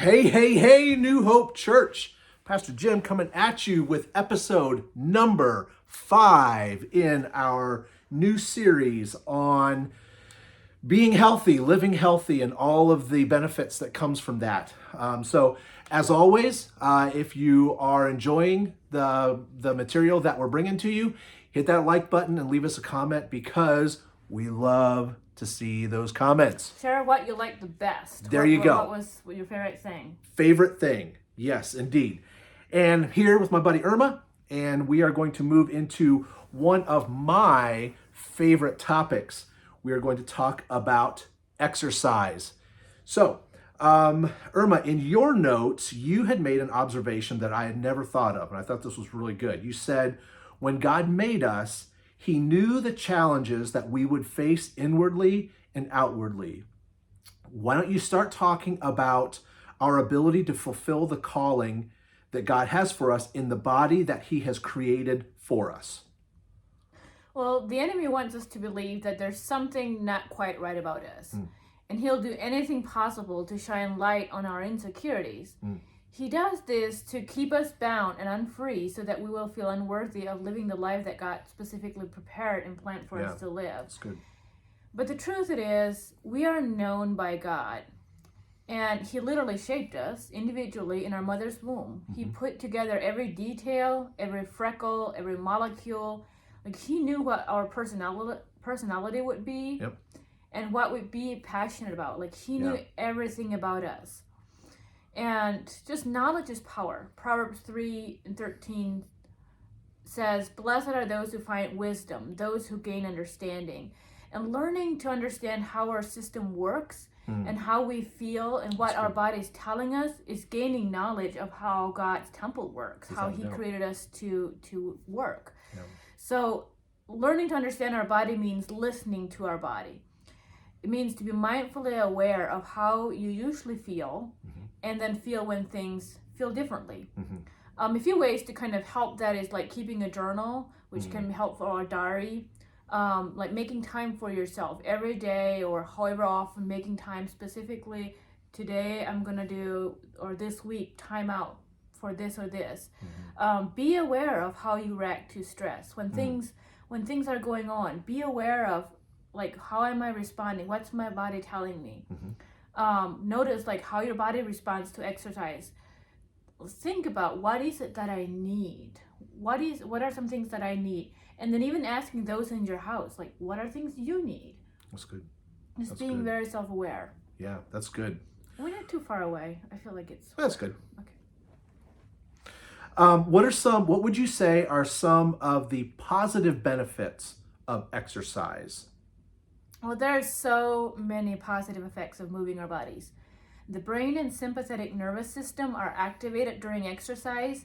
Hey, hey, hey, New Hope Church. Pastor Jim coming at you with episode number 5 in our new series on being healthy, living healthy, and all of the benefits that comes from that. So as always, if you are enjoying the material that we're bringing to you, hit that like button and leave us a comment because we love to see those comments. Share what you like the best. There you go. What was your favorite thing? Favorite thing. Yes, indeed. And here with my buddy Irma, and we are going to move into one of my favorite topics. We are going to talk about exercise. So, Irma, in your notes, you had made an observation that I had never thought of, and I thought this was really good. You said, when God made us, He knew the challenges that we would face inwardly and outwardly. Why don't you start talking about our ability to fulfill the calling that God has for us in the body that He has created for us? Well, the enemy wants us to believe that there's something not quite right about us. And he'll do anything possible to shine light on our insecurities. He does this to keep us bound and unfree so that we will feel unworthy of living the life that God specifically prepared and planned for us to live. That's good. But the truth it is, we are known by God. And He literally shaped us individually in our mother's womb. He put together every detail, every freckle, every molecule. Like He knew what our personality would be and what we'd be passionate about. Like He knew everything about us. And just knowledge is power. Proverbs 3:13 says, "Blessed are those who find wisdom, those who gain understanding." And learning to understand how our system works and how we feel and what our body's telling us is gaining knowledge of how God's temple works, how He created us to work. So learning to understand our body means listening to our body. It means to be mindfully aware of how you usually feel and then feel when things feel differently. A few ways to kind of help that is like keeping a journal, which can be helpful, or a diary. Like making time for yourself every day or however often, making time specifically. Today I'm going to do, or this week, time out for this or this. Be aware of how you react to stress. When things are going on, be aware of like, how am I responding? What's my body telling me? Notice like how your body responds to exercise. Think about, what is it that I need? What are some things that I need? And then even asking those in your house, like, what are things you need? That's good. Just being very self-aware. Yeah, that's good. We're not too far away. I feel like it's... That's good. Okay. What would you say are some of the positive benefits of exercise? Well, there are so many positive effects of moving our bodies. The brain and sympathetic nervous system are activated during exercise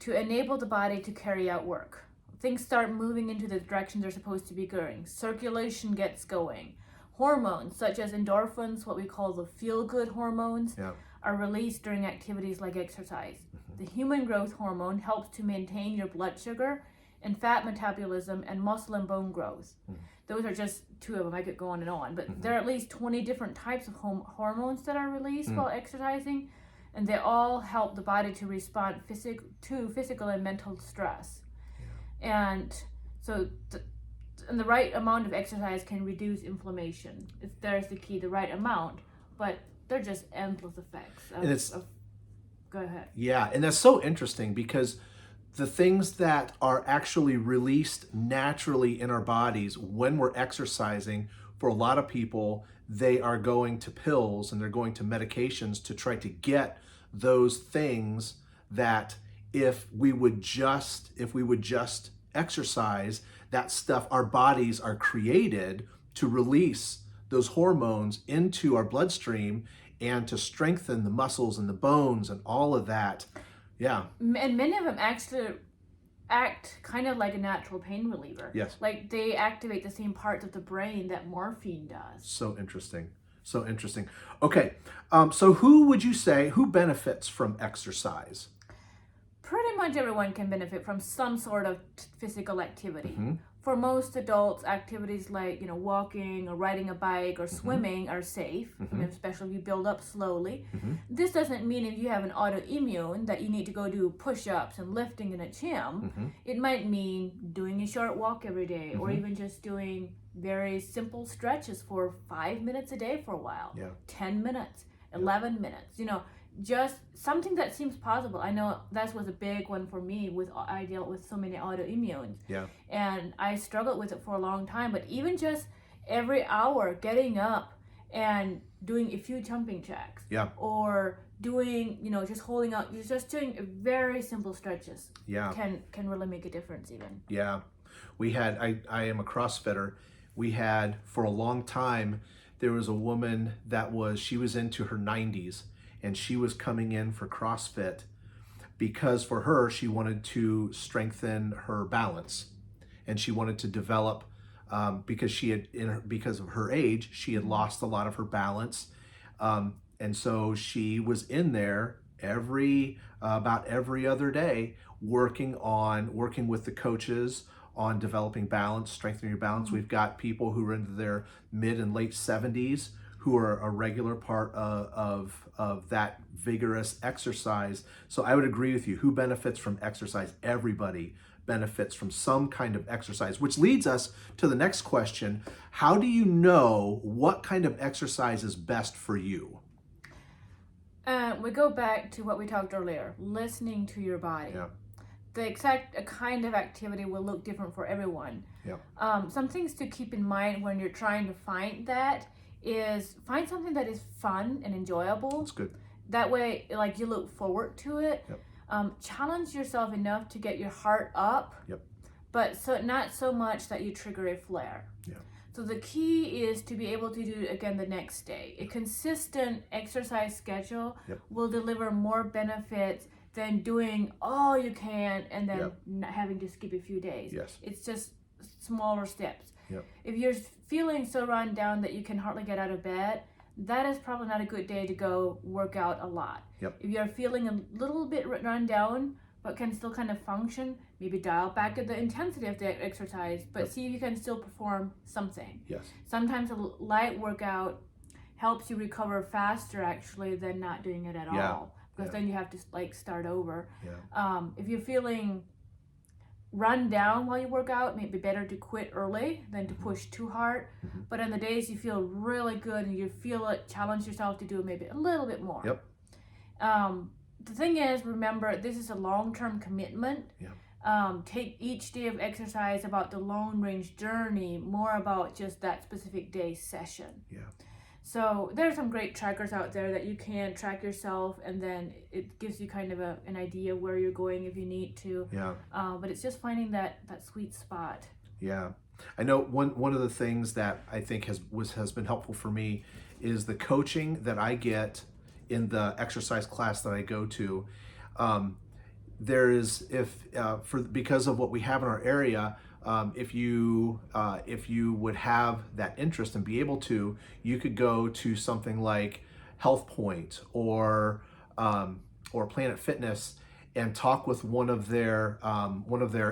to enable the body to carry out work. Things start moving into the direction they're supposed to be going. Circulation gets going. Hormones such as endorphins, what we call the feel-good hormones, are released during activities like exercise. The human growth hormone helps to maintain your blood sugar and fat metabolism and muscle and bone growth. Those are just two of them. I could go on and on, but there are at least 20 different types of hormones that are released while exercising, and they all help the body to respond to physical and mental stress. And so the right amount of exercise can reduce inflammation. There's the key, the right amount, but they're just endless effects. Go ahead. Yeah, and that's so interesting because the things that are actually released naturally in our bodies when we're exercising, for a lot of people, they are going to pills and they're going to medications to try to get those things that if we would just exercise, that stuff, our bodies are created to release those hormones into our bloodstream and to strengthen the muscles and the bones and all of that. Yeah. And many of them actually act kind of like a natural pain reliever. Yes. Like they activate the same parts of the brain that morphine does. So interesting. So interesting. Okay. So who would you say, who benefits from exercise? Pretty much everyone can benefit from some sort of physical activity. Mm-hmm. For most adults, activities like walking or riding a bike or swimming are safe. I mean, especially if you build up slowly. This doesn't mean if you have an autoimmune that you need to go do push-ups and lifting in a gym. It might mean doing a short walk every day, or even just doing very simple stretches for 5 minutes a day for a while. 10 minutes, 11 minutes. Just something that seems possible. I know that was a big one for me. I dealt with so many autoimmunes, and I struggled with it for a long time. But even just every hour, getting up and doing a few jumping jacks, or doing, just holding out, just doing very simple stretches, can really make a difference. Even we had. I am a CrossFitter. We had for a long time. There was a woman she was into her 90s. And she was coming in for CrossFit because for her, she wanted to strengthen her balance, and she wanted to develop because because of her age, she had lost a lot of her balance, and so she was in there about every other day working with the coaches on developing balance, strengthening your balance. We've got people who are into their mid and late 70s who are a regular part of that vigorous exercise. So I would agree with you. Who benefits from exercise? Everybody benefits from some kind of exercise, which leads us to the next question. How do you know what kind of exercise is best for you? We go back to what we talked earlier, listening to your body. The exact kind of activity will look different for everyone. Some things to keep in mind when you're trying to find that is find something that is fun and enjoyable. That's good. That way, like, you look forward to it. Challenge yourself enough to get your heart up, but not so much that you trigger a flare. So the key is to be able to do it again the next day. A consistent exercise schedule will deliver more benefits than doing all you can and then not having to skip a few days. It's just smaller steps. If you're feeling so run down that you can hardly get out of bed, that is probably not a good day to go work out a lot. If you're feeling a little bit run down but can still kind of function, maybe dial back at the intensity of the exercise, but see if you can still perform something. Sometimes a light workout helps you recover faster actually than not doing it at all, because then you have to start over. If you're feeling run down while you work out, it may be better to quit early than to push too hard. But on the days you feel really good and you feel it, challenge yourself to do maybe a little bit more. The thing is, remember, this is a long-term commitment. Take each day of exercise about the long-range journey, more about just that specific day's session. So there are some great trackers out there that you can track yourself, and then it gives you kind of an idea where you're going if you need to. But it's just finding that sweet spot. I know one of the things that I think has been helpful for me is the coaching that I get in the exercise class that I go to. There is because of what we have in our area. If you would have that interest and be able to, you could go to something like Health Point or Planet Fitness and talk with one of their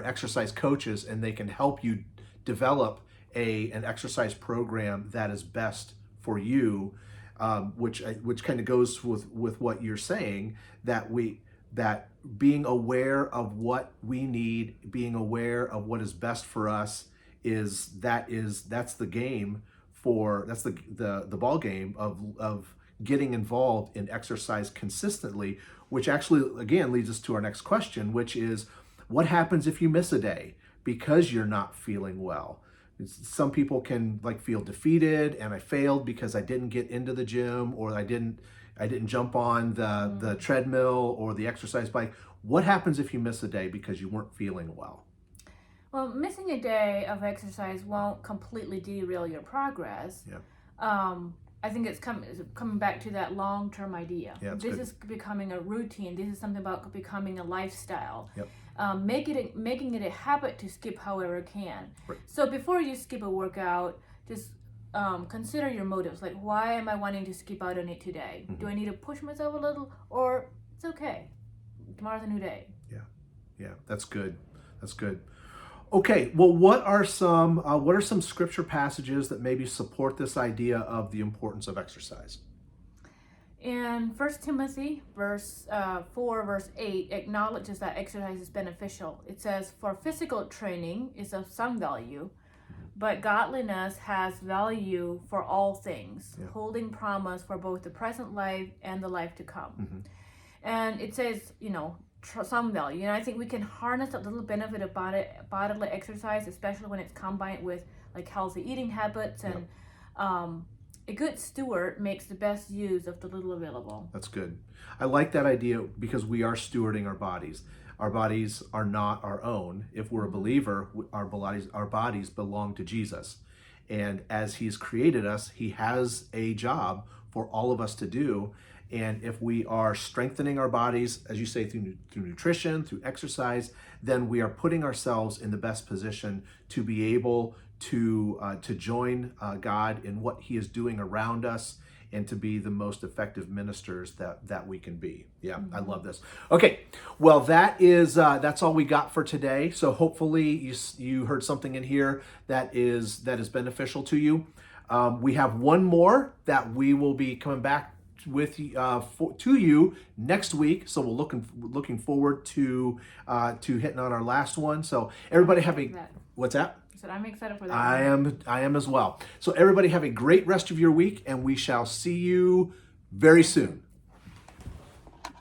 exercise coaches, and they can help you develop an exercise program that is best for you, which kind of goes with what you're saying, that being aware of what we need, being aware of what is best for us that's the game that's the ball game of getting involved in exercise consistently, which actually again leads us to our next question, which is what happens if you miss a day because you're not feeling well? Some people can feel defeated, and I failed because I didn't get into the gym, or I didn't jump on the treadmill or the exercise bike. What happens if you miss a day because you weren't feeling well? Well, missing a day of exercise won't completely derail your progress. I think it's coming back to that long-term idea. This is becoming a routine. This is something about becoming a lifestyle. Making it a habit to skip however can. So before you skip a workout, just consider your motives. Like, why am I wanting to skip out on it today? Do I need to push myself a little, or it's okay? tomorrow's a new day. Yeah, that's good. That's good. Okay, well, what are some scripture passages that maybe support this idea of the importance of exercise? In 1 Timothy 4, verse 8, acknowledges that exercise is beneficial. It says, "For physical training is of some value, but godliness has value for all things, holding promise for both the present life and the life to come." Mm-hmm. And it says, some value. And I think we can harness a little benefit of bodily exercise, especially when it's combined with like healthy eating habits. And a good steward makes the best use of the little available. That's good. I like that idea because we are stewarding our bodies. Our bodies are not our own. If we're a believer, our bodies belong to Jesus. And as he's created us, he has a job for all of us to do. And if we are strengthening our bodies, as you say, through nutrition, through exercise, then we are putting ourselves in the best position to be able to join God in what he is doing around us and to be the most effective ministers that we can be. Yeah, I love this. Okay, well, that's all we got for today. So hopefully you heard something in here that is beneficial to you. We have one more that we will be coming back with to you next week. So we're looking forward to hitting on our last one. So everybody have a what's that? So I'm excited for that. I am as well. So everybody have a great rest of your week, and we shall see you very soon.